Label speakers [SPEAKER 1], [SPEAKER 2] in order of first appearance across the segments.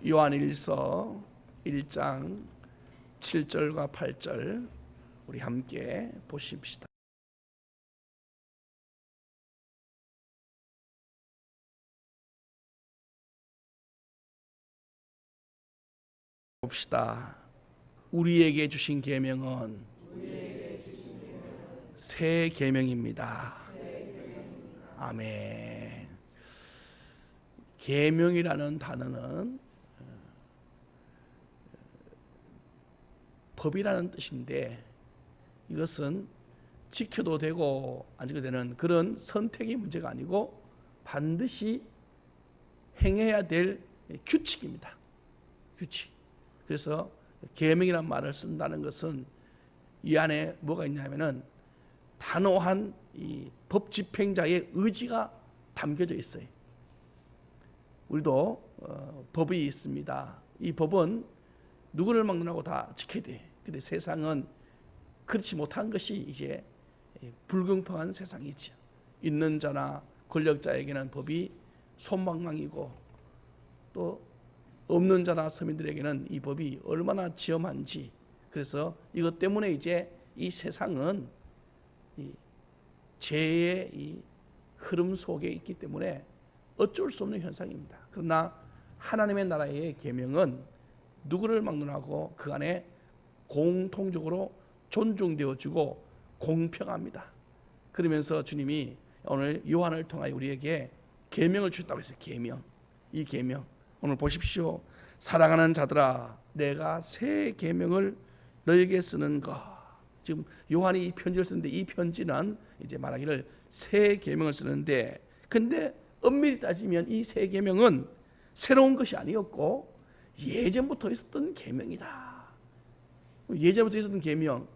[SPEAKER 1] 요한일서 1장 7절과 8절 우리 함께 보십시다. 봅시다. 우리에게 주신 계명은 새 계명입니다. 아멘. 계명이라는 단어는 법이라는 뜻인데 이것은 지켜도 되고 안 지켜도 되는 그런 선택의 문제가 아니고 반드시 행해야 될 규칙입니다. 규칙. 그래서 계명이라는 말을 쓴다는 것은 이 안에 뭐가 있냐면은 단호한 이 법 집행자의 의지가 담겨져 있어요. 우리도 법이 있습니다. 이 법은 누구를 막론하고 다 지켜야 돼. 근데 세상은 그렇지 못한 것이 이제 불공평한 세상이죠. 있는 자나 권력자에게는 법이 솜방망이고 또 없는 자나 서민들에게는 이 법이 얼마나 지엄한지. 그래서 이것 때문에 이제 이 세상은 이 죄의 이 흐름 속에 있기 때문에 어쩔 수 없는 현상입니다. 그러나 하나님의 나라의 계명은 누구를 막론하고 그 안에 공통적으로 존중되어지고 공평합니다. 그러면서 주님이 오늘 요한을 통하여 우리에게 계명을 주셨다고 했어요. 계명. 이 계명 오늘 보십시오. 사랑하는 자들아, 내가 새 계명을 너에게 쓰는 것. 지금 요한이 이 편지를 쓰는데 이 편지는 이제 말하기를 새 계명을 쓰는데, 근데 엄밀히 따지면 이 새 계명은 새로운 것이 아니었고 예전부터 있었던 계명이다. 예전부터 있었던 계명.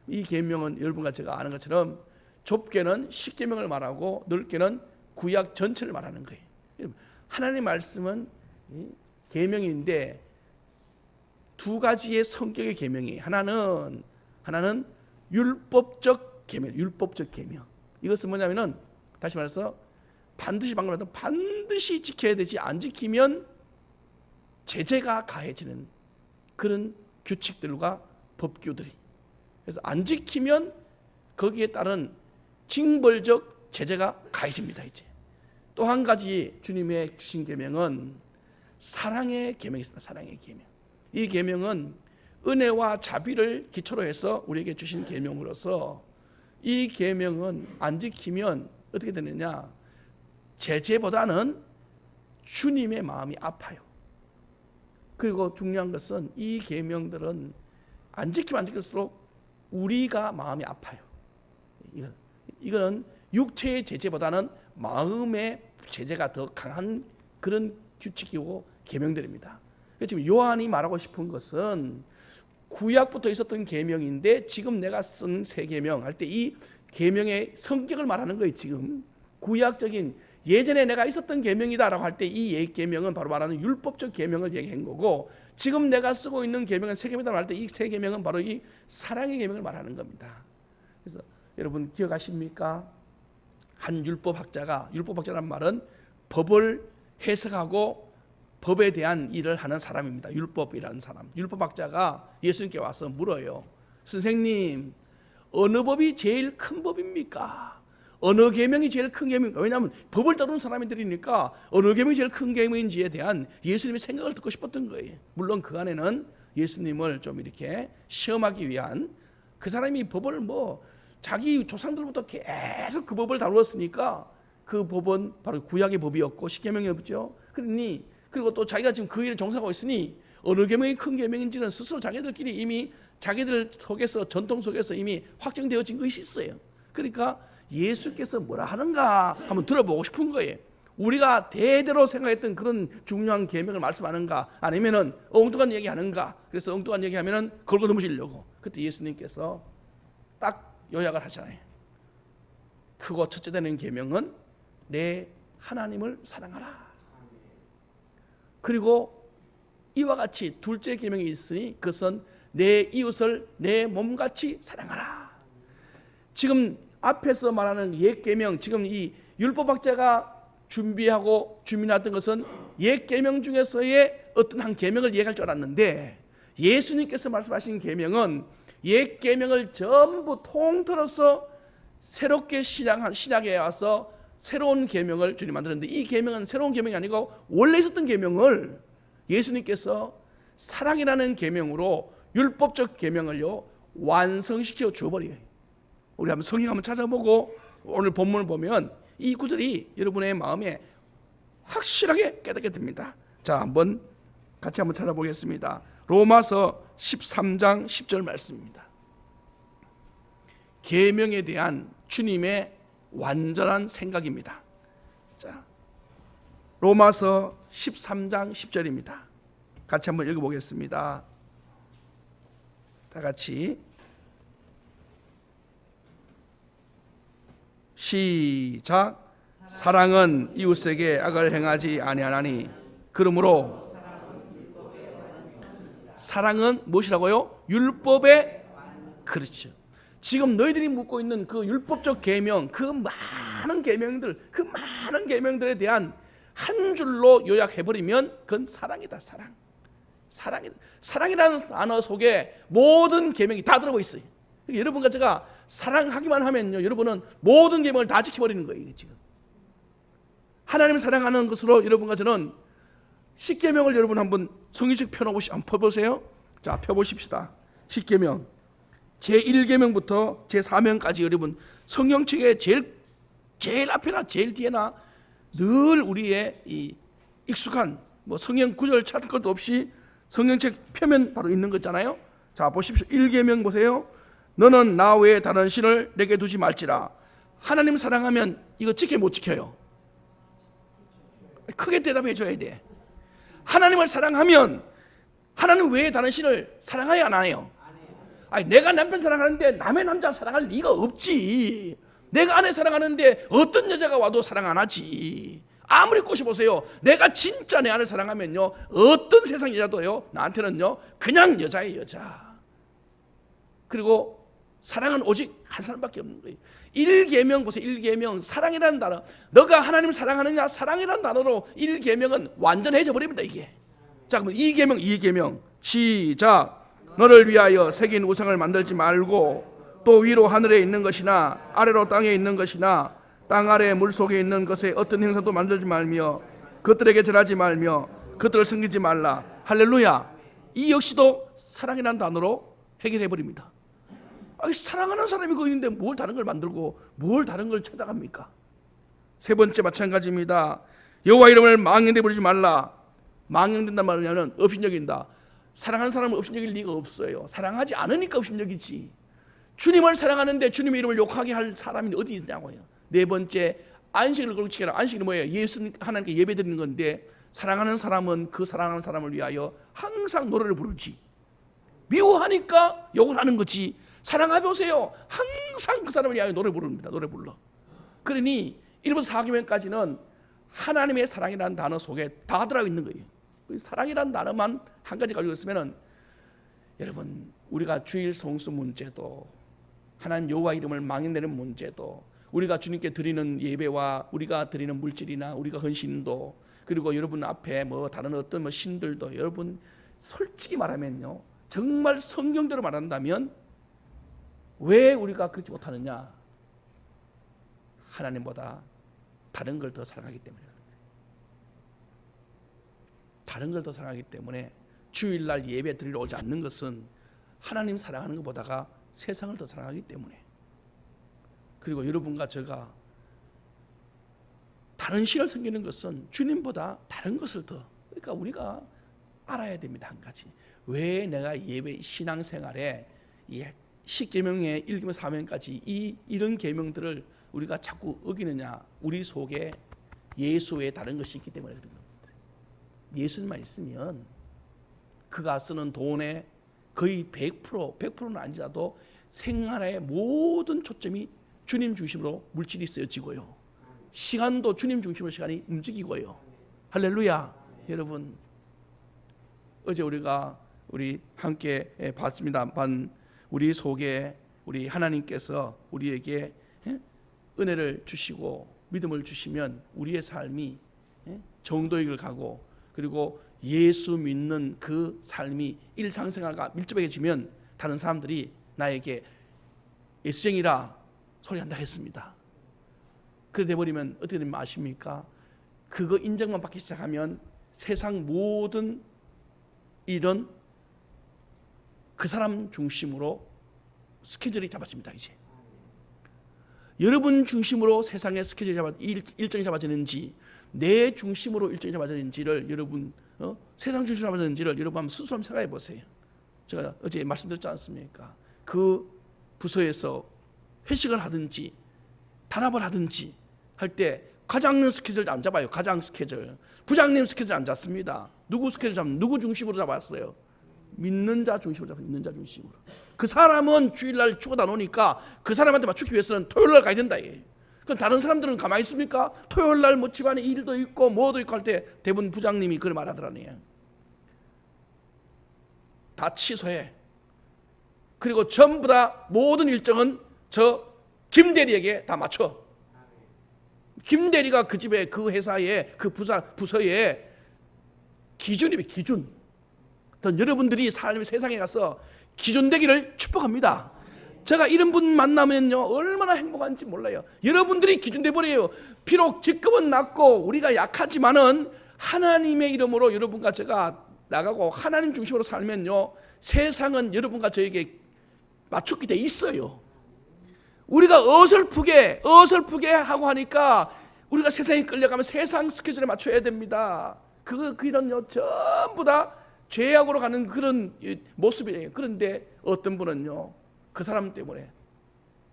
[SPEAKER 1] 이 계명은 여러분과 제가 아는 것처럼 좁게는 십계명을 말하고 넓게는 구약 전체를 말하는 거예요. 하나님의 말씀은 계명인데 두 가지의 성격의 계명이 하나는 율법적 계명, 율법적 계명. 이것은 뭐냐면은 다시 말해서 반드시 방금 말했던 반드시 지켜야 되지 안 지키면 제재가 가해지는 그런 규칙들과 법규들이. 그래서 안 지키면 거기에 따른 징벌적 제재가 가해집니다. 이제 또 한 가지 주님의 주신 계명은 사랑의 계명이 있습니다. 사랑의 계명. 이 계명은 은혜와 자비를 기초로 해서 우리에게 주신 계명으로서 이 계명은 안 지키면 어떻게 되느냐? 제재보다는 주님의 마음이 아파요. 그리고 중요한 것은 이 계명들은 안 지키면 안 지킬수록 우리가 마음이 아파요. 이거는 육체의 제재보다는 마음의 제재가 더 강한 그런 규칙이고 계명들입니다. 지금 요한이 말하고 싶은 것은 구약부터 있었던 계명인데 지금 내가 쓴 새 계명 할 때 이 계명의 성격을 말하는 거예요. 지금 구약적인 예전에 내가 있었던 계명이다라고 할 때 이 옛 계명은 바로 말하는 율법적 계명을 얘기한 거고, 지금 내가 쓰고 있는 계명은 새 계명이다 할 때 이 새 계명은 바로 이 사랑의 계명을 말하는 겁니다. 그래서 여러분 기억하십니까? 한 율법학자라는 말은 법을 해석하고 법에 대한 일을 하는 사람입니다. 율법이라는 사람. 율법학자가 예수님께 와서 물어요. 선생님, 어느 법이 제일 큰 법입니까? 어느 계명이 제일 큰 계명입니까? 왜냐하면 법을 다루는 사람들이니까 어느 계명이 제일 큰 계명인지에 대한 예수님의 생각을 듣고 싶었던 거예요. 물론 그 안에는 예수님을 좀 이렇게 시험하기 위한, 그 사람이 법을 자기 조상들부터 계속 그 법을 다루었으니까 그 법은 바로 구약의 법이었고 십계명이었죠. 그리고 또 자기가 지금 그 일을 종사하고 있으니 어느 계명이 큰 계명인지는 스스로 자기들끼리 이미 자기들 속에서 전통 속에서 이미 확정되어진 것이 있어요. 그러니까 예수께서 뭐라 하는가 한번 들어보고 싶은 거예요. 우리가 대대로 생각했던 그런 중요한 계명을 말씀하는가, 아니면은 엉뚱한 얘기하는가. 그래서 엉뚱한 얘기하면은 걸고 넘어지려고. 그때 예수님께서 딱 요약을 하잖아요. 크고 첫째 되는 계명은 내 하나님을 사랑하라. 그리고 이와 같이 둘째 계명이 있으니 그것은 내 이웃을 내 몸같이 사랑하라. 지금 앞에서 말하는 옛 계명, 지금 이 율법학자가 준비하고 주민했던 것은 옛 계명 중에서의 어떤 한 계명을 얘기할 줄 알았는데, 예수님께서 말씀하신 계명은 옛 계명을 전부 통틀어서 새롭게 신약에 와서 새로운 계명을 주님 만들었는데, 이 계명은 새로운 계명이 아니고 원래 있었던 계명을 예수님께서 사랑이라는 계명으로 율법적 계명을요 완성시켜 줘버려요. 우리 한번 성경 한번 찾아보고 오늘 본문을 보면 이 구절이 여러분의 마음에 확실하게 깨닫게 됩니다. 자, 같이 한번 찾아보겠습니다. 로마서 13장 10절 말씀입니다. 계명에 대한 주님의 완전한 생각입니다. 자, 로마서 13장 10절입니다. 같이 한번 읽어보겠습니다. 다 같이 시작. 사랑은 이웃에게 악을 행하지 아니하나니 그러므로 사랑은 무엇이라고요? 율법의, 그렇죠. 지금 너희들이 묻고 있는 그 율법적 계명, 그 많은 계명들에 대한 한 줄로 요약해버리면 그건 사랑이다. 사랑이라는 단어 속에 모든 계명이 다 들어가 있어요. 여러분과 제가 사랑하기만 하면요, 여러분은 모든 계명을 다 지켜버리는 거예요. 지금 하나님을 사랑하는 것으로 여러분과 저는 10계명을 여러분 한번 성경책 한번 펴보세요. 자, 펴보십시다. 10계명 제1계명부터 제4명까지 여러분 성경책에 제일 앞에나 제일 뒤에나 늘 우리의 이 익숙한 성경 구절 찾을 것도 없이 성경책 펴면 바로 있는 거잖아요. 자, 보십시오. 1계명 보세요. 너는 나 외에 다른 신을 내게 두지 말지라. 하나님 사랑하면 이거 지켜 못 지켜요? 크게 대답해 줘야 돼. 하나님을 사랑하면 하나님 외에 다른 신을 사랑해야 안 해요? 아니, 내가 남편 사랑하는데 남의 남자 사랑할 리가 없지. 내가 아내 사랑하는데 어떤 여자가 와도 사랑 안 하지. 아무리 꼬셔보세요. 내가 진짜 내 아내 사랑하면요, 어떤 세상 여자도요 나한테는요 그냥 여자예요, 여자. 그리고 사랑은 오직 한 사람밖에 없는 거예요. 1계명 보세요. 1계명 사랑이라는 단어, 너가 하나님을 사랑하느냐, 사랑이라는 단어로 1계명은 완전해져 버립니다, 이게. 자, 그럼 2계명 시작. 너를 위하여 새긴 우상을 만들지 말고 또 위로 하늘에 있는 것이나 아래로 땅에 있는 것이나 땅 아래 물속에 있는 것에 어떤 행사도 만들지 말며 그들에게 절하지 말며 그들을 섬기지 말라. 할렐루야. 이 역시도 사랑이라는 단어로 해결해 버립니다. 아니, 사랑하는 사람이 거기 있는데 뭘 다른 걸 만들고 뭘 다른 걸 찾아갑니까? 세 번째 마찬가지입니다. 여호와 이름을 망령되이 부르지 말라. 망령된단 말이냐면 업신여긴다. 사랑하는 사람은 업신여길 리가 없어요. 사랑하지 않으니까 업신여기지. 주님을 사랑하는데 주님의 이름을 욕하게 할 사람이 어디 있냐고요. 네 번째, 안식을 거룩히 지켜라. 안식이 뭐예요? 예수 하나님께 예배드리는 건데, 사랑하는 사람은 그 사랑하는 사람을 위하여 항상 노래를 부르지. 미워하니까 욕을 하는 거지. 사랑해보세요. 항상 그 사람을 위하여 노래 부릅니다. 노래 불러. 그러니 1부터 4계명까지는 하나님의 사랑이라는 단어 속에 다 들어가 있는 거예요. 사랑이라는 단어만 한 가지 가지고 있으면은, 여러분, 우리가 주일 성수 문제도, 하나님 여호와 이름을 망령되는 문제도, 우리가 주님께 드리는 예배와 우리가 드리는 물질이나 우리가 헌신도, 그리고 여러분 앞에 다른 어떤 신들도, 여러분 솔직히 말하면요, 정말 성경대로 말한다면 왜 우리가 그렇지 못하느냐? 하나님보다 다른 걸 더 사랑하기 때문에. 다른 걸 더 사랑하기 때문에 주일날 예배 드리러 오지 않는 것은 하나님 사랑하는 것보다가 세상을 더 사랑하기 때문에. 그리고 여러분과 제가 다른 신을 섬기는 것은 주님보다 다른 것을 더, 그러니까 우리가 알아야 됩니다. 한 가지, 왜 내가 예배 신앙생활에 이 10계명에 1계명 4계명까지 이런 계명들을 우리가 자꾸 어기느냐? 우리 속에 예수 외에 다른 것이 있기 때문에 그런 겁니다. 예수님만 있으면 그가 쓰는 돈의 거의 100%는 아니라도 생활의 모든 초점이 주님 중심으로 물질이 쓰여지고요, 시간도 주님 중심으로 시간이 움직이고요. 할렐루야. 여러분, 어제 우리 함께 봤습니다. 우리 속에 우리 하나님께서 우리에게 은혜를 주시고 믿음을 주시면 우리의 삶이 정도의 길을 가고 그리고 예수 믿는 그 삶이 일상생활과 밀접해지면 다른 사람들이 나에게 예수쟁이라 소리한다 했습니다. 그래 돼버리면 어떻게 되면 아십니까? 그거 인정만 받기 시작하면 세상 모든 일은 그 사람 중심으로 스케줄이 잡아집니다. 이제 여러분 중심으로 세상의 스케줄이 일정이 잡아지는지 내 중심으로 일정이 잡아지는지를 여러분 세상 중심으로 잡아지는지를 여러분 한번 스스로 한번 생각해 보세요. 제가 어제 말씀드렸지 않습니까? 그 부서에서 회식을 하든지 단합을 하든지 할 때 과장 스케줄 안 잡아요. 과장 스케줄, 부장님 스케줄 안 잡습니다. 누구 스케줄 잡는 누구 중심으로 잡았어요? 믿는 자 중심으로 잡아요. 믿는 자 중심으로. 그 사람은 주일날 휴가 다 노니까 그 사람한테 맞추기 위해서는 토요일날 가야 된다. 그럼 다른 사람들은 가만히 있습니까? 토요일날 뭐 집안에 일도 있고 뭐도 있고 할 때 대부분 부장님이 그걸 말하더라네요. 다 취소해. 그리고 전부 다 모든 일정은 저 김대리에게 다 맞춰. 김대리가 그 집에 그 회사에 그 부서에 기준이에요. 기준. 어떤 여러분들이 삶의 세상에 가서 기준 되기를 축복합니다. 제가 이런 분 만나면요 얼마나 행복한지 몰라요. 여러분들이 기준 돼버려요. 비록 직급은 낮고 우리가 약하지만은 하나님의 이름으로 여러분과 제가 나가고 하나님 중심으로 살면요 세상은 여러분과 저에게 맞추게 돼 있어요. 우리가 어설프게 하고 하니까 우리가 세상에 끌려가면 세상 스케줄에 맞춰야 됩니다. 그런요 전부 다 죄악으로 가는 그런 모습이에요. 그런데 어떤 분은요 그 사람 때문에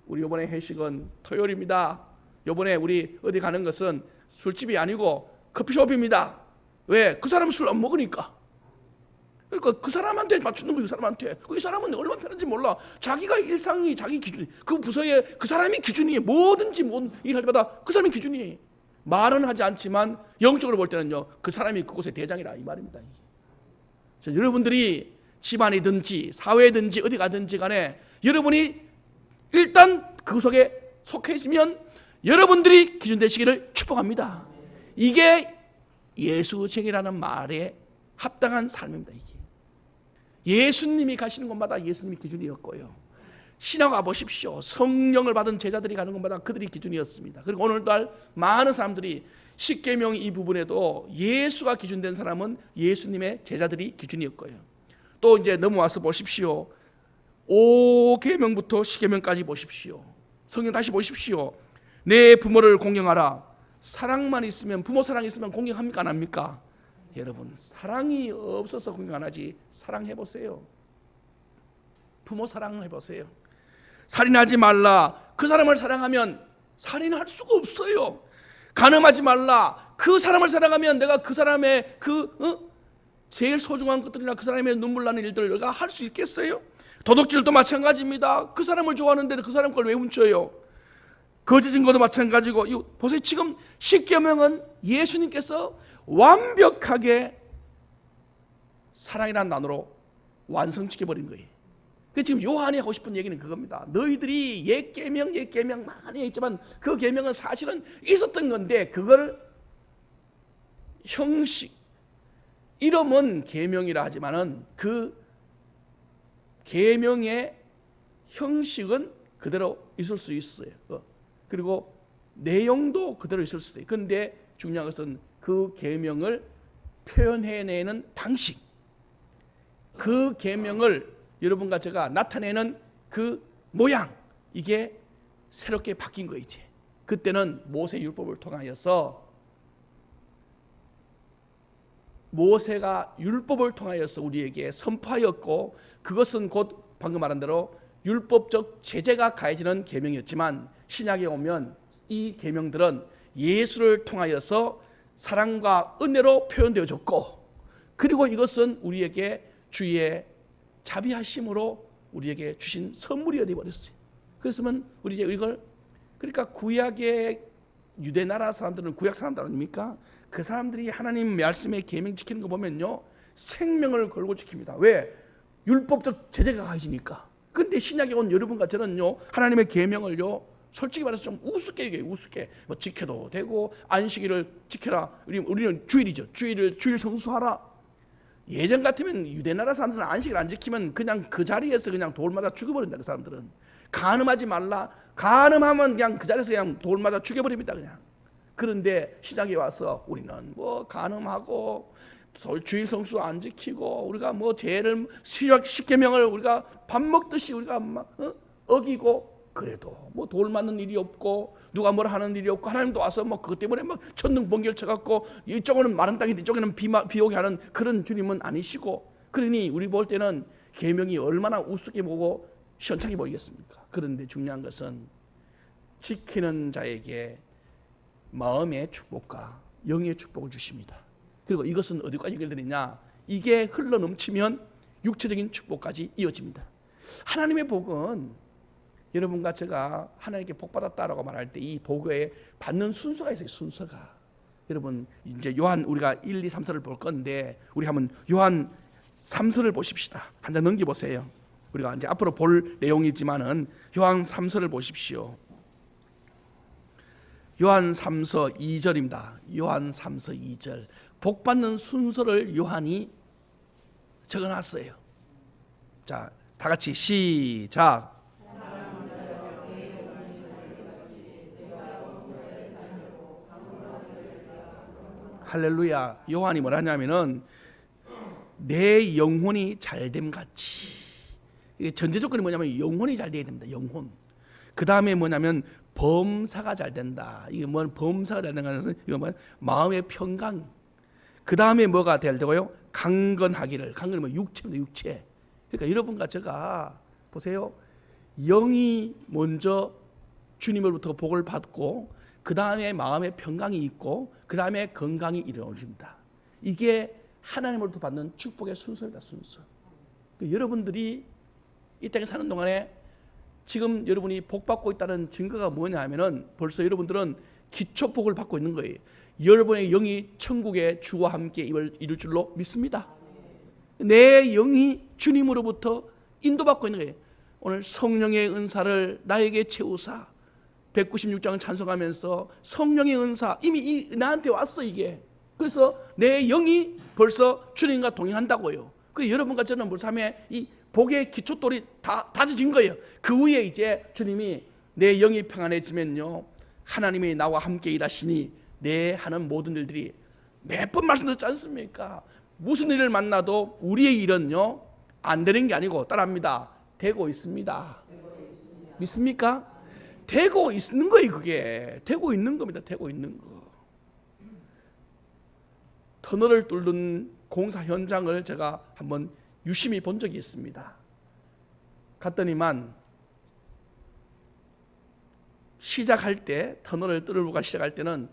[SPEAKER 1] 우리 이번에 회식은 토요일입니다. 이번에 우리 어디 가는 것은 술집이 아니고 커피숍입니다. 왜? 그 사람은 술 안 먹으니까. 그러니까 그 사람한테 맞추는 거예요. 이 사람한테. 이 사람은 얼마나 편한지 몰라. 자기가 일상이 자기 기준이 그 부서에 그 사람이 기준이에요. 뭐든지 뭔 일할 때마다 그 사람이 기준이에요. 말은 하지 않지만 영적으로 볼 때는요 그 사람이 그곳의 대장이라 이 말입니다. 여러분들이 집안이든지 사회든지 어디 가든지 간에 여러분이 일단 그 속에 속해 있으면 여러분들이 기준 되시기를 축복합니다. 이게 예수쟁이라는 말에 합당한 삶입니다. 이게 예수님이 가시는 곳마다 예수님이 기준이었고요. 신학 가보십시오. 성령을 받은 제자들이 가는 곳마다 그들이 기준이었습니다. 그리고 오늘날 많은 사람들이 십계명 이 부분에도 예수가 기준된 사람은 예수님의 제자들이 기준이었고요. 또 이제 넘어와서 보십시오. 5계명부터 10계명까지 보십시오. 성경 다시 보십시오. 내 부모를 공경하라. 사랑만 있으면 부모 사랑이 있으면 공경합니까 안 합니까? 여러분 사랑이 없어서 공경 안 하지 사랑해보세요. 부모 사랑해보세요. 살인하지 말라. 그 사람을 사랑하면 살인할 수가 없어요. 간음하지 말라. 그 사람을 사랑하면 내가 그 사람의 제일 소중한 것들이나 그 사람의 눈물 나는 일들을 내가 할 수 있겠어요? 도둑질도 마찬가지입니다. 그 사람을 좋아하는데 그 사람 걸 왜 훔쳐요? 거짓 증거도 마찬가지고. 보세요. 지금 십계명은 예수님께서 완벽하게 사랑이라는 단어로 완성시켜버린 거예요. 지금 요한이 하고 싶은 얘기는 그겁니다. 너희들이 옛 계명 많이 했지만 그 계명은 사실은 있었던 건데 그걸 형식 이름은 계명이라 하지만은 그 계명의 형식은 그대로 있을 수 있어요. 그리고 내용도 그대로 있을 수도 있어요. 그런데 중요한 것은 그 계명을 표현해내는 방식, 그 계명을 여러분과 제가 나타내는 그 모양, 이게 새롭게 바뀐 거 이제. 그때는 모세 율법을 통하여서 모세가 율법을 통하여서 우리에게 선포하였고 그것은 곧 방금 말한 대로 율법적 제재가 가해지는 계명이었지만 신약에 오면 이 계명들은 예수를 통하여서 사랑과 은혜로 표현되어졌고 그리고 이것은 우리에게 주의 자비하심으로 우리에게 주신 선물이 되어버렸어요. 그래서는 우리 이걸 그러니까 구약의 유대 나라 사람들은 구약 사람들 아닙니까? 그 사람들이 하나님 말씀에 계명 지키는 거 보면요 생명을 걸고 지킵니다. 왜? 율법적 제재가 가해지니까. 근데 신약에 온 여러분과 저는요 하나님의 계명을요 솔직히 말해서 좀 우습게 얘기해요. 우습게 뭐 지켜도 되고 안식일을 지켜라. 우리는 주일이죠. 주일 성수하라. 예전 같으면 유대나라 사람들은 안식일 안 지키면 그냥 그 자리에서 그냥 돌 맞아 죽여버린다. 그 사람들은 간음하지 말라. 간음하면 그냥 그 자리에서 그냥 돌 맞아 죽여버립니다. 그냥. 그런데 신약에 와서 우리는 뭐 간음하고 주일 성수 안 지키고 우리가 뭐 죄를 십계명을 우리가 밥 먹듯이 우리가 막 어기고 그래도 뭐 돌 맞는 일이 없고 누가 뭘 하는 일이 없고 하나님도 와서 뭐 그것 때문에 막 천둥 번개를 쳐갖고 이쪽은 마른 땅인데 이쪽에는 비 오게 하는 그런 주님은 아니시고, 그러니 우리 볼 때는 계명이 얼마나 우습게 보고 시원찮게 보이겠습니까? 그런데 중요한 것은 지키는 자에게 마음의 축복과 영의 축복을 주십니다. 그리고 이것은 어디까지 연결되느냐? 이게 흘러 넘치면 육체적인 축복까지 이어집니다. 하나님의 복은 여러분과 제가 하나님께 복 받았다라고 말할 때 이 복에 받는 순서가 있어요. 순서가. 여러분 이제 요한 우리가 1, 2, 3서를 볼 건데 우리 한번 요한 3서를 보십시다. 한 장 넘겨 보세요. 우리가 이제 앞으로 볼 내용이지만은 요한 3서를 보십시오. 요한 3서 2절입니다. 요한 3서 2절. 복 받는 순서를 요한이 적어놨어요. 자, 다 같이 시작. 할렐루야. 요한이 뭐라냐면은 내 영혼이 잘됨 같이. 이게 전제 조건이 뭐냐면 영혼이 잘 돼야 됩니다. 영혼. 그 다음에 뭐냐면 범사가 잘 된다. 이게 뭐 범사가 잘 된다는 것은 이거 뭐 마음의 평강. 그 다음에 뭐가 될 되고요? 강건하기를. 강건이 뭐 육체입니다. 육체. 그러니까 여러분과 제가 보세요. 영이 먼저 주님으로부터 복을 받고 그 다음에 마음의 평강이 있고 그 다음에 건강이 이루어집니다. 이게 하나님으로부터 받는 축복의 순서입니다. 순서. 그러니까 여러분들이 이 땅에 사는 동안에 지금 여러분이 복 받고 있다는 증거가 뭐냐 하면은 벌써 여러분들은 기초복을 받고 있는 거예요. 여러분의 영이 천국의 주와 함께 이룰 줄로 믿습니다. 내 영이 주님으로부터 인도받고 있는 거예요. 오늘 성령의 은사를 나에게 채우사 196장 찬송하면서 성령의 은사 이미 나한테 왔어 이게. 그래서 내 영이 벌써 주님과 동행한다고요. 그 여러분과 저는 벌써 삶에 이 복의 기초돌이 다 다져진 거예요. 그 후에 이제 주님이 내 영이 평안해지면요 하나님이 나와 함께 일하시니 내 하는 모든 일들이 몇 번 말씀드렸지 않습니까? 무슨 일을 만나도 우리의 일은요 안 되는 게 아니고 따라합니다. 되고 있습니다. 믿습니까? 되고 있는 거예요. 그게 되고 있는 겁니다. 되고 있는 거. 터널을 뚫는 공사 현장을 제가 한번 유심히 본 적이 있습니다. 갔더니만 시작할 때 터널을 뚫어가 시작할 때는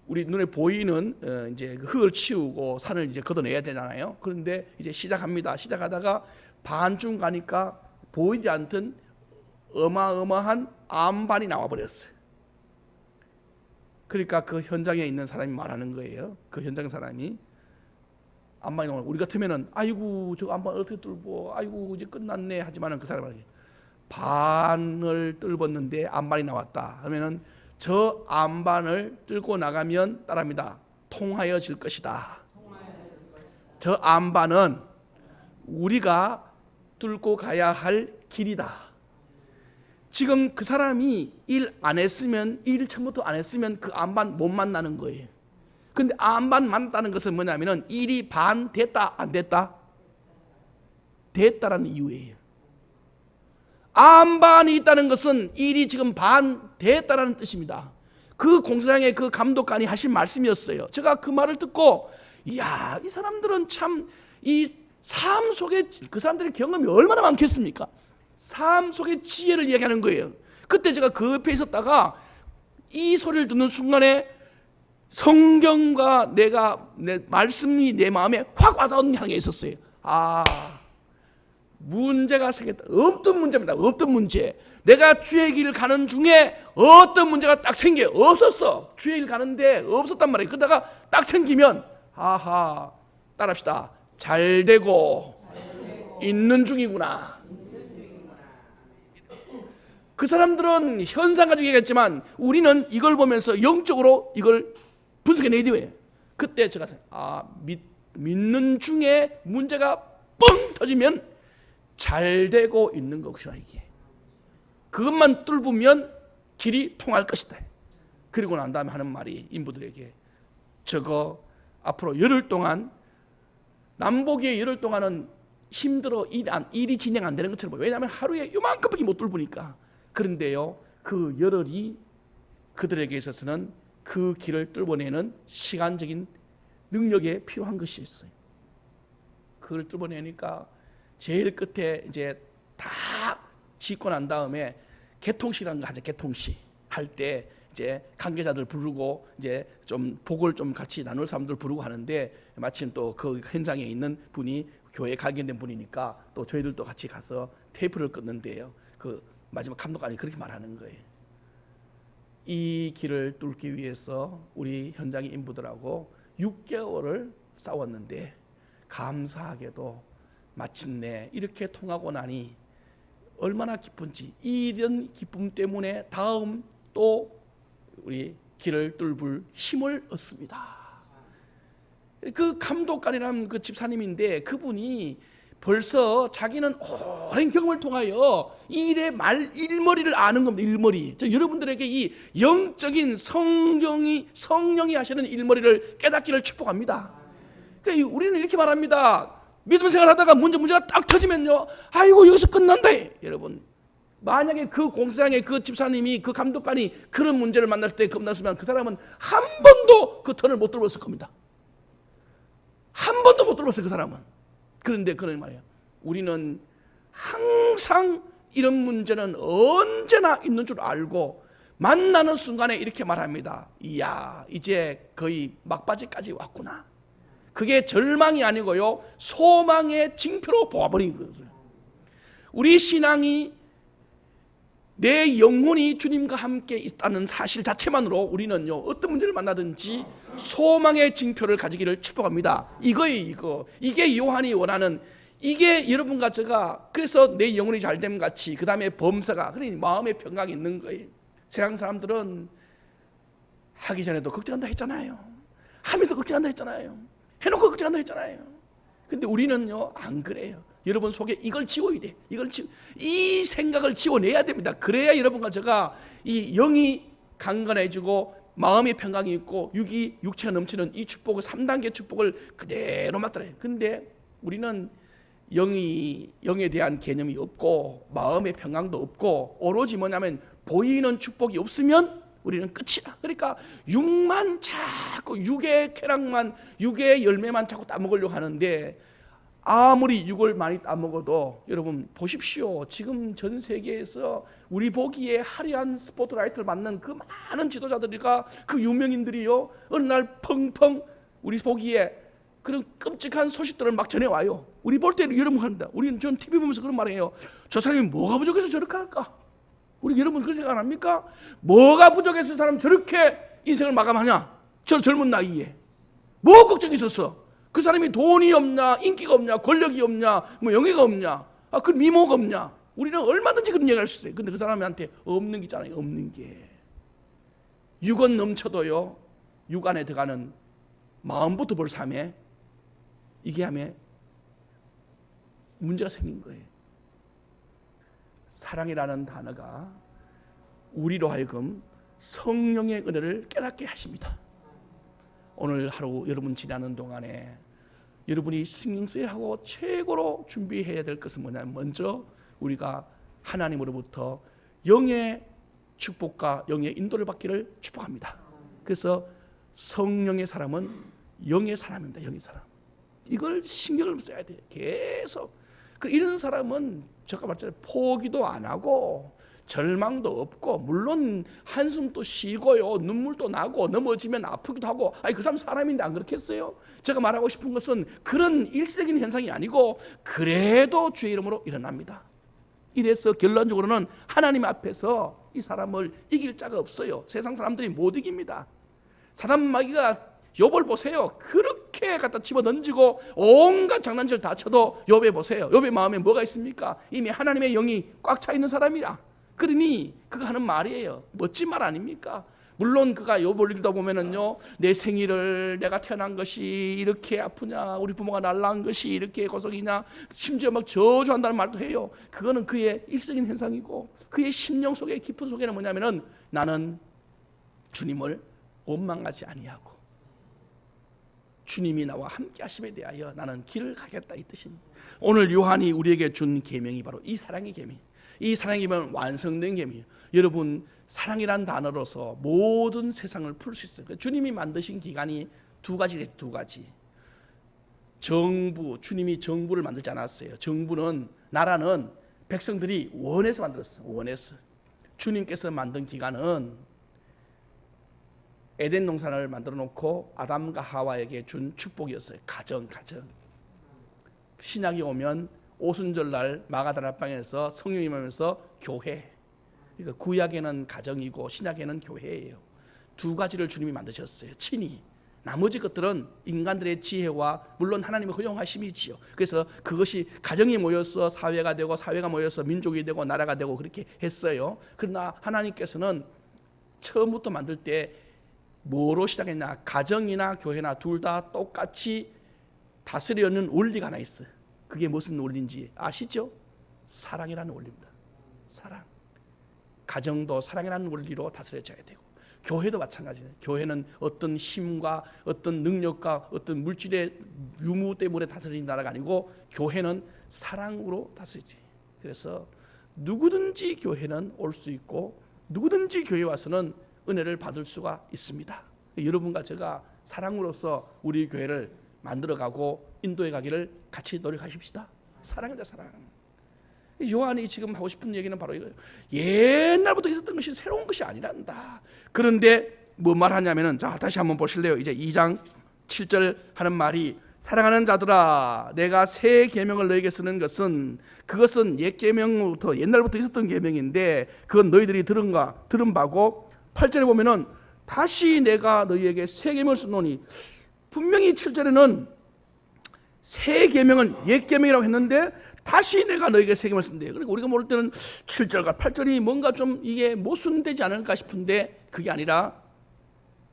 [SPEAKER 1] 우리 눈에 보이는 이제 흙을 치우고 산을 이제 걷어내야 되잖아요. 그런데 이제 시작합니다. 시작하다가 반쯤 가니까 보이지 않던 어마어마한 암반이 나와 버렸어요. 그러니까 그 현장에 있는 사람이 말하는 거예요. 그 현장 사람이 암반이 나오면 우리 같으면은 아이고 저 암반 어떻게 뚫고 아이고 이제 끝났네 하지만은 그 사람은 반을 뚫었는데 암반이 나왔다 하면은 저 암반을 뚫고 나가면 따라합니다. 통하여질 것이다. 저 암반은 우리가 뚫고 가야 할 길이다. 지금 그 사람이 일 안 했으면 일 처음부터 안 했으면 그 암반 못 만나는 거예요. 근데 암반 만났다는 것은 뭐냐면은 일이 반 됐다 안 됐다? 됐다라는 이유예요. 암반이 있다는 것은 일이 지금 반 됐다라는 뜻입니다. 그 공사장의 그 감독관이 하신 말씀이었어요. 제가 그 말을 듣고 이야 이 사람들은 참 이 삶 속에 그 사람들의 경험이 얼마나 많겠습니까? 삶 속의 지혜를 이야기하는 거예요. 그때 제가 그 옆에 있었다가 이 소리를 듣는 순간에 성경과 내 말씀이 내 마음에 확 와닿는 게 있었어요. 아, 문제가 생겼다. 없던 문제입니다. 없던 문제. 내가 주의 길 가는 중에 어떤 문제가 딱 생겨. 없었어. 주의 길 가는데 없었단 말이에요. 그러다가 딱 생기면 아하, 따라합시다. 잘 되고 있는 중이구나. 그 사람들은 현상 가지고 얘기했지만 우리는 이걸 보면서 영적으로 이걸 분석해내야 돼요. 그때 제가 믿는 중에 문제가 뻥 터지면 잘 되고 있는 것이라. 이게 그것만 뚫으면 길이 통할 것이다. 그리고 난 다음에 하는 말이 인부들에게, 저거 앞으로 열흘 동안, 남보기에 열흘 동안은 힘들어 일이 진행 안 되는 것처럼 보여요. 왜냐하면 하루에 요만큼밖에 못 뚫으니까. 그런데요, 그 열흘이 그들에게 있어서는 그 길을 뚫어내는 시간적인 능력에 필요한 것이었어요. 그걸 뚫어내니까 제일 끝에 이제 다 짓고 난 다음에 개통식이라는 거 하죠. 개통식 할 때 이제 관계자들 부르고 이제 좀 복을 좀 같이 나눌 사람들 부르고 하는데, 마침 또 그 현장에 있는 분이 교회에 관계된 분이니까 또 저희들도 같이 가서 테이프를 끊는데요, 그 마지막 감독관이 그렇게 말하는 거예요. 이 길을 뚫기 위해서 우리 현장의 인부들하고 6개월을 싸웠는데 감사하게도 마침내 이렇게 통하고 나니 얼마나 기쁜지, 이런 기쁨 때문에 다음 또 우리 길을 뚫을 힘을 얻습니다. 그 감독관이라는 그 집사님인데, 그분이 벌써 자기는 오랜 경험을 통하여 일의 일머리를 아는 겁니다. 일머리. 저 여러분들에게 이 영적인 성령이 하시는 일머리를 깨닫기를 축복합니다. 그러니까 우리는 이렇게 말합니다. 믿음 생활하다가 문제가 딱 터지면요, 아이고 여기서 끝난다. 여러분, 만약에 그 공사장의 그 집사님이, 그 감독관이 그런 문제를 만났을 때 겁났으면 그 사람은 한 번도 그 턴을 못 들어봤을 겁니다. 한 번도 못 들어봤어요, 그 사람은. 그런데 그런 말이에요. 우리는 항상 이런 문제는 언제나 있는 줄 알고 만나는 순간에 이렇게 말합니다. 이야, 이제 거의 막바지까지 왔구나. 그게 절망이 아니고요, 소망의 징표로 보아버린 거예요. 우리 신앙이, 내 영혼이 주님과 함께 있다는 사실 자체만으로 우리는요, 어떤 문제를 만나든지 소망의 징표를 가지기를 축복합니다. 이거예요. 이게 요한이 원하는, 이게 여러분과 제가, 그래서 내 영혼이 잘됨 같이 그 다음에 범사가, 그러니 마음의 평강이 있는 거예요. 세상 사람들은 하기 전에도 걱정한다 했잖아요. 하면서 걱정한다 했잖아요. 해놓고 걱정한다 했잖아요. 근데 우리는요, 안 그래요. 여러분 속에 이걸 지워야 돼. 이 생각을 지워내야 됩니다. 그래야 여러분과 제가 이 영이 강건해지고 마음의 평강이 있고 육체가 넘치는 이 축복을, 3단계 축복을 그대로 맞더라요. 근데 우리는 영에 대한 개념이 없고 마음의 평강도 없고 오로지 뭐냐면 보이는 축복이 없으면 우리는 끝이야. 그러니까 육만 자꾸, 육의 쾌락만, 육의 열매만 자꾸 따먹으려고 하는데, 아무리 육을 많이 따먹어도 여러분 보십시오. 지금 전 세계에서 우리 보기에 화려한 스포트라이트를 받는 그 많은 지도자들과 그 유명인들이요, 어느 날 펑펑 우리 보기에 그런 끔찍한 소식들을 막 전해와요. 우리 볼 때는 여러분 합니다. 우리는 전 TV 보면서 그런 말이에요. 저 사람이 뭐가 부족해서 저렇게 할까? 우리 여러분 그런 생각 안 합니까? 뭐가 부족해서 사람 저렇게 인생을 마감하냐? 저 젊은 나이에 뭐 걱정이 있었어? 그 사람이 돈이 없냐, 인기가 없냐, 권력이 없냐, 뭐 영예가 없냐, 그 미모가 없냐. 우리는 얼마든지 그런 얘기할 수 있어요. 근데 그 사람한테 없는 게 있잖아요. 없는 게. 육은 넘쳐도요, 육 안에 들어가는 마음부터 볼 삶에 이게 하면 문제가 생긴 거예요. 사랑이라는 단어가 우리로 하여금 성령의 은혜를 깨닫게 하십니다. 오늘 하루 여러분 지나는 동안에 여러분이 신경 써야 하고 최고로 준비해야 될 것은 뭐냐면, 먼저 우리가 하나님으로부터 영의 축복과 영의 인도를 받기를 축복합니다. 그래서 성령의 사람은 영의 사람입니다. 영의 사람. 이걸 신경을 써야 돼요. 계속. 이런 사람은 제가 말했잖아요. 포기도 안 하고 절망도 없고, 물론 한숨도 쉬고요, 눈물도 나고, 넘어지면 아프기도 하고. 그 사람 사람인데 안 그렇겠어요? 제가 말하고 싶은 것은 그런 일시적인 현상이 아니고 그래도 주의 이름으로 일어납니다. 이래서 결론적으로는 하나님 앞에서 이 사람을 이길 자가 없어요. 세상 사람들이 못 이깁니다. 사단 마귀가 욥을 보세요. 그렇게 갖다 집어던지고 온갖 장난질 다 쳐도 욥에 보세요. 욥의 마음에 뭐가 있습니까? 이미 하나님의 영이 꽉 차 있는 사람이라. 그러니 그가 하는 말이에요. 멋진 말 아닙니까? 물론 그가 욥을 읽다 보면은요, 내 생일을 내가 태어난 것이 이렇게 아프냐, 우리 부모가 날 낳은 것이 이렇게 고속이냐, 심지어 막 저주한다는 말도 해요. 그거는 그의 일적인 현상이고, 그의 심령 속에 깊은 속에는 뭐냐면은 나는 주님을 원망하지 아니하고 주님이 나와 함께 하심에 대하여 나는 길을 가겠다, 이 뜻입니다. 오늘 요한이 우리에게 준 계명이 바로 이 사랑의 계명. 이 사랑의 계명은 완성된 계명이에요. 여러분, 사랑이란 단어로서 모든 세상을 풀 수 있어요. 주님이 만드신 기관이 두 가지겠죠. 두 가지. 정부, 주님이 정부를 만들지 않았어요. 정부는, 나라는 백성들이 원해서 만들었어요. 원해서. 주님께서 만든 기관은 에덴 동산을 만들어 놓고 아담과 하와에게 준 축복이었어요. 가정. 신약이 오면 오순절날 마가다락방에서 성령이 임하면서 교회. 그러니까 구약에는 가정이고 신약에는 교회예요. 두 가지를 주님이 만드셨어요. 친히. 나머지 것들은 인간들의 지혜와 물론 하나님의 허용하심이지요. 그래서 그것이 가정이 모여서 사회가 되고 사회가 모여서 민족이 되고 나라가 되고 그렇게 했어요. 그러나 하나님께서는 처음부터 만들 때 뭐로 시작했냐? 가정이나 교회나 둘 다 똑같이 다스려는 원리가 하나 있어요. 그게 무슨 원리인지 아시죠? 사랑이라는 원리입니다. 사랑. 가정도 사랑이라는 원리로 다스려져야 되고, 교회도 마찬가지예요. 교회는 어떤 힘과 어떤 능력과 어떤 물질의 유무 때문에 다스리는 나라가 아니고, 교회는 사랑으로 다스리지. 그래서 누구든지 교회는 올 수 있고 누구든지 교회 와서는 은혜를 받을 수가 있습니다. 여러분과 제가 사랑으로서 우리 교회를 만들어가고 인도해 가기를 같이 노력하십시다. 사랑이다, 사랑. 요한이 지금 하고 싶은 얘기는 바로 이거예요. 옛날부터 있었던 것이 새로운 것이 아니란다. 그런데 뭐 말하냐면은, 자 다시 한번 보실래요? 이제 2장 7절 하는 말이, 사랑하는 자들아, 내가 새 계명을 너에게 쓰는 것은, 그것은 옛 계명부터 옛날부터 있었던 계명인데 그건 너희들이 들은 바고, 8절에 보면은 다시 내가 너희에게 새 계명을 쓰노니, 분명히 7절에는 새 계명은 옛 계명이라고 했는데 다시 내가 너에게 새 계명을 쓴대요. 그러니까 우리가 모를 때는 7절과 8절이 뭔가 좀 이게 모순되지 않을까 싶은데, 그게 아니라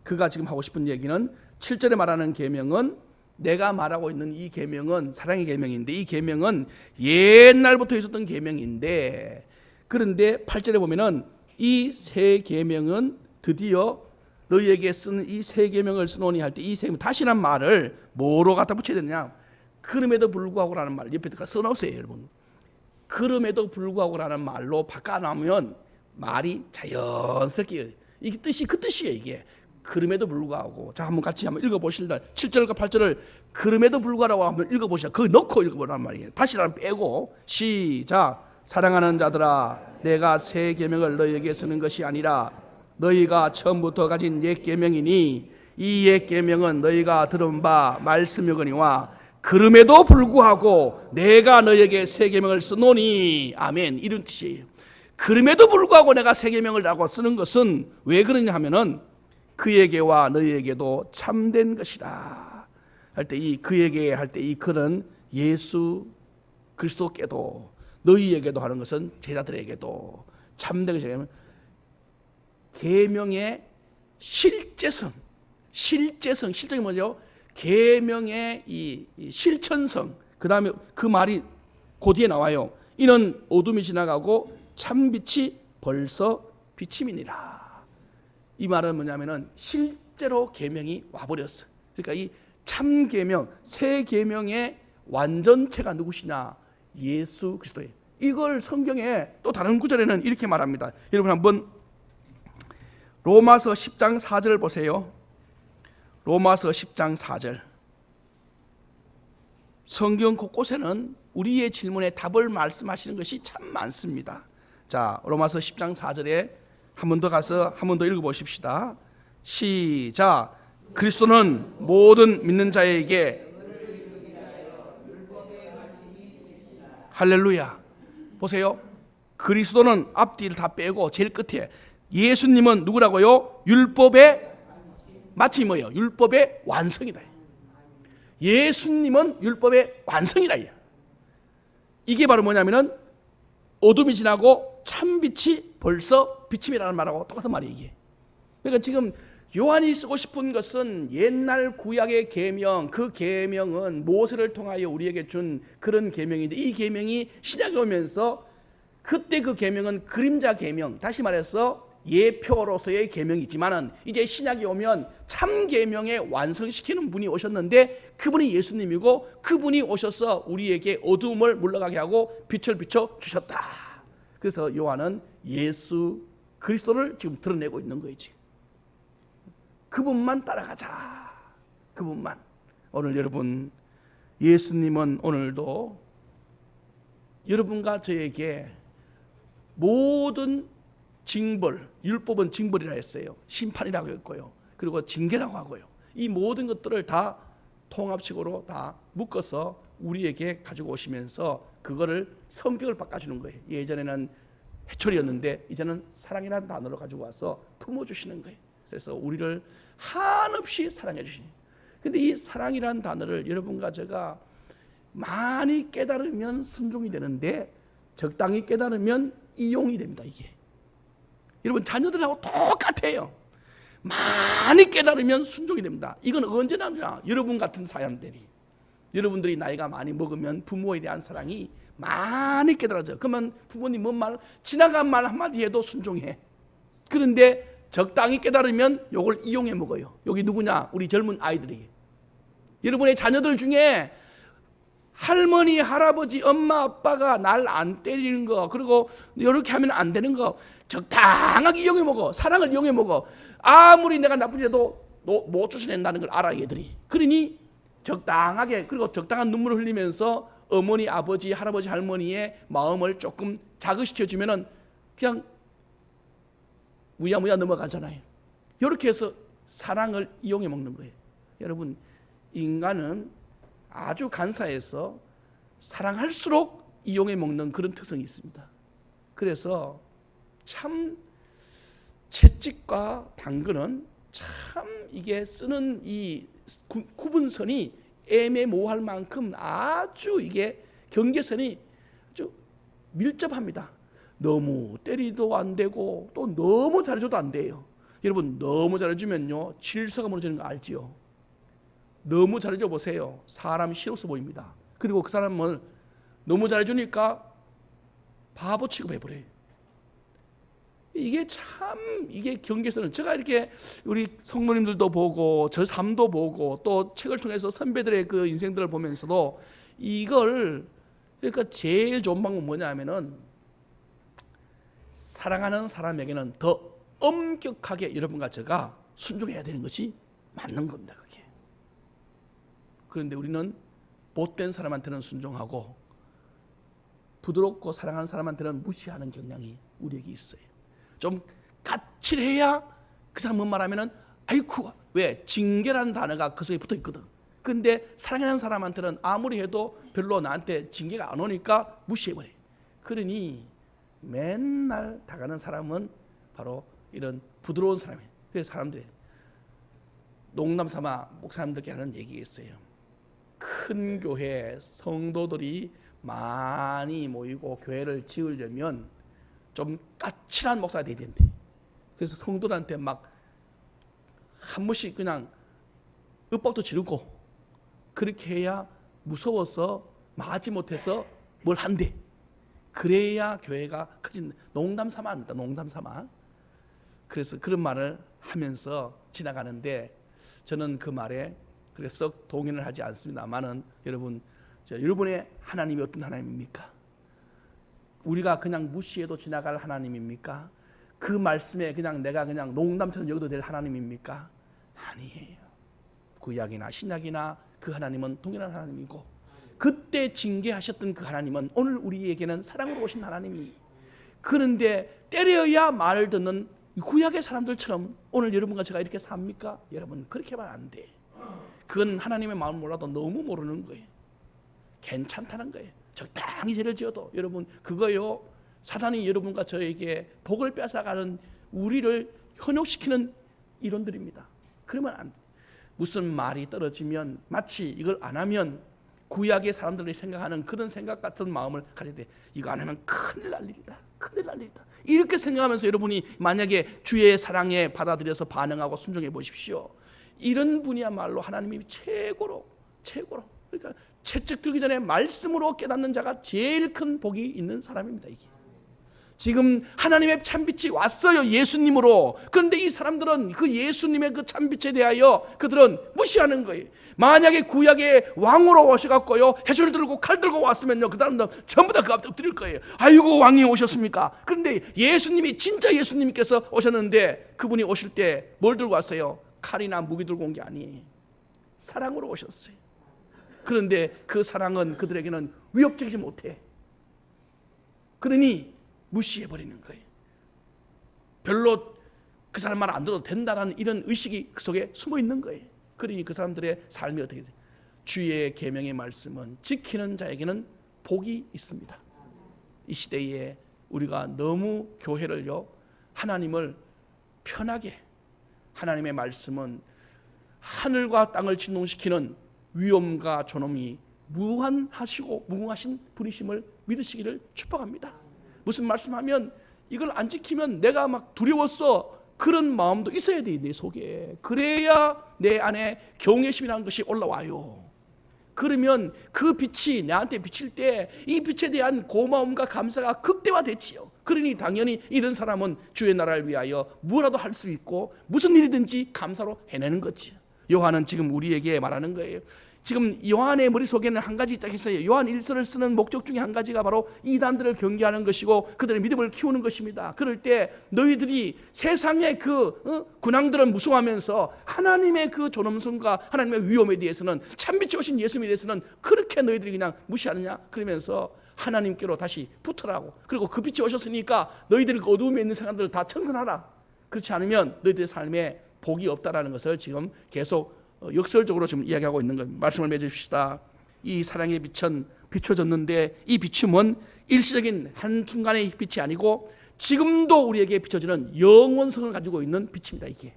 [SPEAKER 1] 그가 지금 하고 싶은 얘기는 7절에 말하는 계명은, 내가 말하고 있는 이 계명은 사랑의 계명인데, 이 계명은 옛날부터 있었던 계명인데, 그런데 8절에 보면은 이 새 계명은 드디어 너희에게 쓰는 이 새 계명을 쓰노니 할 때, 이 새 계명 다시란 말을 뭐로 갖다 붙여야 되냐? 그럼에도 불구하고라는 말을 옆에다가 써놓으세요, 여러분. 그럼에도 불구하고라는 말로 바꿔놓으면 말이 자연스럽게, 이게 뜻이 그 뜻이에요. 이게 그럼에도 불구하고. 자, 한번 같이 한번 읽어보실래요? 7절과 8절을 그럼에도 불구하고 한번 읽어보시죠. 그거 넣고 읽어보란 말이에요. 다시는 빼고. 시작. 사랑하는 자들아, 내가 새 계명을 너희에게 쓰는 것이 아니라 너희가 처음부터 가진 옛 계명이니, 이 옛 계명은 너희가 들은 바 말씀이거니와 그럼에도 불구하고 내가 너희에게 새 계명을 쓰노니. 아멘. 이런 뜻이에요. 그럼에도 불구하고 내가 새 계명을 라고 쓰는 것은 왜 그러냐 하면은, 그에게와 너희에게도 참된 것이라 할 때, 이 그에게 할 때 이 그는 예수 그리스도께도 너희에게도 하는 것은 제자들에게도 참된 것이라. 계명의 실제성이 뭐죠? 계명의 이 실천성. 그 다음에 그 말이 그 뒤에 나와요. 이는 어둠이 지나가고 참빛이 벌써 비침이니라. 이 말은 뭐냐면은 실제로 계명이 와버렸어. 그러니까 이 참 계명, 새 계명의 완전체가 누구시냐? 예수 그리스도예요. 이걸 성경에 또 다른 구절에는 이렇게 말합니다. 여러분 한번 로마서 10장 4절 보세요. 로마서 10장 4절. 성경 곳곳에는 우리의 질문에 답을 말씀하시는 것이 참 많습니다. 자, 로마서 10장 4절에 한 번 더 가서 한 번 더 읽어보십시다. 시작. 그리스도는 모든 믿는 자에게, 할렐루야. 보세요. 그리스도는 앞뒤를 다 빼고 제일 끝에, 예수님은 누구라고요? 율법의 마치 뭐예요? 율법의 완성이다. 예수님은 율법의 완성이다. 이게 바로 뭐냐면은 어둠이 지나고 참빛이 벌써 비침이라는 말하고 똑같은 말이에요 이게. 그러니까 지금 요한이 쓰고 싶은 것은 옛날 구약의 계명, 그 계명은 모세를 통하여 우리에게 준 그런 계명인데, 이 계명이 신약에 오면서 그때 그 계명은 그림자 계명, 다시 말해서 예표로서의 계명이지만은 이제 신약이 오면 참 계명에 완성시키는 분이 오셨는데, 그분이 예수님이고, 그분이 오셔서 우리에게 어두움을 물러가게 하고 빛을 비춰 주셨다. 그래서 요한은 예수 그리스도를 지금 드러내고 있는 거예요. 지금 그분만 따라가자. 그분만. 오늘 여러분, 예수님은 오늘도 여러분과 저에게 모든 징벌, 율법은 징벌이라 했어요. 심판이라고 했고요. 그리고 징계라고 하고요. 이 모든 것들을 다 통합식으로 다 묶어서 우리에게 가지고 오시면서 그거를 성격을 바꿔주는 거예요. 예전에는 해초리였는데 이제는 사랑이라는 단어를 가지고 와서 품어주시는 거예요. 그래서 우리를 한없이 사랑해 주시니. 근데 이 사랑이라는 단어를 여러분과 제가 많이 깨달으면 순종이 되는데, 적당히 깨달으면 이용이 됩니다. 이게 여러분 자녀들하고 똑같아요. 많이 깨달으면 순종이 됩니다. 이건 언제나 여러분 같은 사람들이, 여러분들이 나이가 많이 먹으면 부모에 대한 사랑이 많이 깨달아져요. 그러면 부모님 뭔 말, 지나간 말 한마디 해도 순종해. 그런데 적당히 깨달으면 요걸 이용해 먹어요. 여기 누구냐? 우리 젊은 아이들이. 여러분의 자녀들 중에 할머니, 할아버지, 엄마, 아빠가 날 안 때리는 거, 그리고 이렇게 하면 안 되는 거 적당하게 이용해 먹어. 사랑을 이용해 먹어. 아무리 내가 나쁘지 해도 못 쫓아낸다는 걸 알아 얘들이. 그러니 적당하게, 그리고 적당한 눈물을 흘리면서 어머니, 아버지, 할아버지, 할머니의 마음을 조금 자극시켜주면은 그냥 무야무야 넘어가잖아요. 이렇게 해서 사랑을 이용해 먹는 거예요. 여러분, 인간은 아주 간사해서 사랑할수록 이용해 먹는 그런 특성이 있습니다. 그래서 참 채찍과 당근은 참 이게 쓰는 이 구분선이 애매모호할 만큼 아주 이게 경계선이 아주 밀접합니다. 너무 때리도 안 되고 또 너무 잘해줘도 안 돼요. 여러분, 너무 잘해주면요 질서가 무너지는 거 알지요? 너무 잘해줘 보세요. 사람이 싫어서 보입니다. 그리고 그 사람을 너무 잘해주니까 바보 취급해버려요. 이게 참, 이게 경계선은, 제가 이렇게 우리 성도님들도 보고 저 삶도 보고 또 책을 통해서 선배들의 그 인생들을 보면서도 이걸, 그러니까 제일 좋은 방법은 뭐냐 하면은 사랑하는 사람에게는 더 엄격하게 여러분과 제가 순종해야 되는 것이 맞는 겁니다. 그게. 그런데 우리는 못된 사람한테는 순종하고 부드럽고 사랑하는 사람한테는 무시하는 경향이 우리에게 있어요. 좀 까칠해야 그 사람 뭔 말하면은 아이쿠, 왜? 징계라는 단어가 그 속에 붙어 있거든. 근데 사랑하는 사람한테는 아무리 해도 별로 나한테 징계가 안 오니까 무시해버려요. 그러니 맨날 다가는 사람은 바로 이런 부드러운 사람이에요. 그래서 사람들이 농담 삼아 목사님들께 하는 얘기가 있어요. 큰 교회 성도들이 많이 모이고 교회를 지으려면 좀 까칠한 목사가 돼야 된대. 그래서 성도들한테 막 한 번씩 그냥 윽박도 지르고 그렇게 해야 무서워서 마지 못해서 뭘 한대. 그래야 교회가 커진. 농담 삼아 합니다. 농담 삼아. 그래서 그런 말을 하면서 지나가는데 저는 그 말에 그렇게 썩 동의를 하지 않습니다만은, 여러분, 여러분의 하나님이 어떤 하나님입니까? 우리가 그냥 무시해도 지나갈 하나님입니까? 그 말씀에 그냥 내가 그냥 농담처럼 여겨도 될 하나님입니까? 아니에요. 구약이나 신약이나 그 하나님은 동일한 하나님이고, 그때 징계하셨던 그 하나님은 오늘 우리에게는 사랑으로 오신 하나님이, 그런데 때려야 말을 듣는 구약의 사람들처럼 오늘 여러분과 제가 이렇게 삽니까? 여러분, 그렇게 하면 안 돼. 그건 하나님의 마음을 몰라도 너무 모르는 거예요. 괜찮다는 거예요. 적당히 죄를 지어도. 여러분, 그거요, 사단이 여러분과 저에게 복을 뺏어가는, 우리를 현혹시키는 이론들입니다. 그러면 안 돼. 무슨 말이 떨어지면 마치 이걸 안 하면 구약의 사람들이 생각하는 그런 생각 같은 마음을 가질 때 이거 안 하면 큰일 날 일이다. 큰일 날 일이다. 이렇게 생각하면서 여러분이 만약에 주의 사랑에 받아들여서 반응하고 순종해 보십시오. 이런 분이야말로 하나님이 최고로 그러니까 채찍 들기 전에 말씀으로 깨닫는 자가 제일 큰 복이 있는 사람입니다. 이게 지금 하나님의 참빛이 왔어요, 예수님으로. 그런데 이 사람들은 그 예수님의 그 참빛에 대하여 그들은 무시하는 거예요. 만약에 구약의 왕으로 오셔갖고요 해줄 들고 칼 들고 왔으면요 그 사람들은 전부 다 그 앞에 엎드릴 거예요. 아이고, 왕이 오셨습니까? 그런데 예수님이, 진짜 예수님께서 오셨는데 그분이 오실 때 뭘 들고 왔어요? 칼이나 무기 들고 온 게 아니에요. 사랑으로 오셨어요. 그런데 그 사랑은 그들에게는 위협적이지 못해. 그러니 무시해버리는 거예요. 별로 그 사람 말 안 들어도 된다라는 이런 의식이 그 속에 숨어 있는 거예요. 그러니 그 사람들의 삶이 어떻게 돼요? 주의 계명의 말씀은 지키는 자에게는 복이 있습니다. 이 시대에 우리가 너무 교회를요, 하나님을 편하게, 하나님의 말씀은 하늘과 땅을 진동시키는 위엄과 존엄이 무한하신 분이심을 믿으시기를 축복합니다. 무슨 말씀하면 이걸 안 지키면 내가 막 두려웠어, 그런 마음도 있어야 돼, 내 속에. 그래야 내 안에 경외심이라는 것이 올라와요. 그러면 그 빛이 나한테 비칠 때 이 빛에 대한 고마움과 감사가 극대화되지요. 그러니 당연히 이런 사람은 주의 나라를 위하여 무엇라도 할 수 있고 무슨 일이든지 감사로 해내는 거지. 요한은 지금 우리에게 말하는 거예요. 지금 요한의 머릿속에는 한 가지 딱 있어요. 요한 1서를 쓰는 목적 중에 한 가지가 바로 이단들을 경계하는 것이고 그들의 믿음을 키우는 것입니다. 그럴 때 너희들이 세상의 그 군왕들은 무서워하면서 하나님의 그 존엄성과 하나님의 위엄에 대해서는, 참빛이 오신 예수님에 대해서는 그렇게 너희들이 그냥 무시하느냐? 그러면서 하나님께로 다시 붙으라고. 그리고 그 빛이 오셨으니까 너희들 그 어두움에 있는 사람들을 다 청산하라. 그렇지 않으면 너희들의 삶에 복이 없다라는 것을 지금 계속 역설적으로 지금 이야기하고 있는 겁니다. 말씀을 맺읍시다. 이 사랑의 빛은 비춰졌는데 이 비춤은 일시적인 한순간의 빛이 아니고 지금도 우리에게 비춰지는 영원성을 가지고 있는 빛입니다. 이게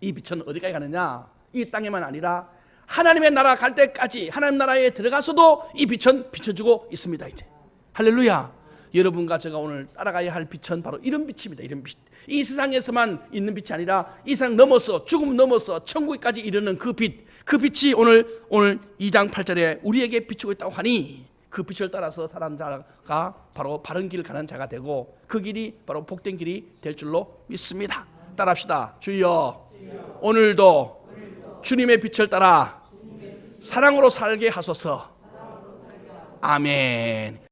[SPEAKER 1] 이 빛은 어디까지 가느냐? 이 땅에만 아니라 하나님의 나라 갈 때까지, 하나님 나라에 들어가서도 이 빛은 비춰주고 있습니다. 이제 할렐루야. 여러분과 제가 오늘 따라가야 할 빛은 바로 이런 빛입니다. 이런 빛. 이 세상에서만 있는 빛이 아니라 이 세상 넘어서, 죽음 넘어서 천국까지 이르는 그 빛. 그 빛이 오늘 2장 8절에 우리에게 비추고 있다고 하니 그 빛을 따라서 사는 자가 바로 바른 길 가는 자가 되고 그 길이 바로 복된 길이 될 줄로 믿습니다. 따라합시다. 주여, 오늘도 주님의 빛을 따라 사랑으로 살게 하소서. 아멘.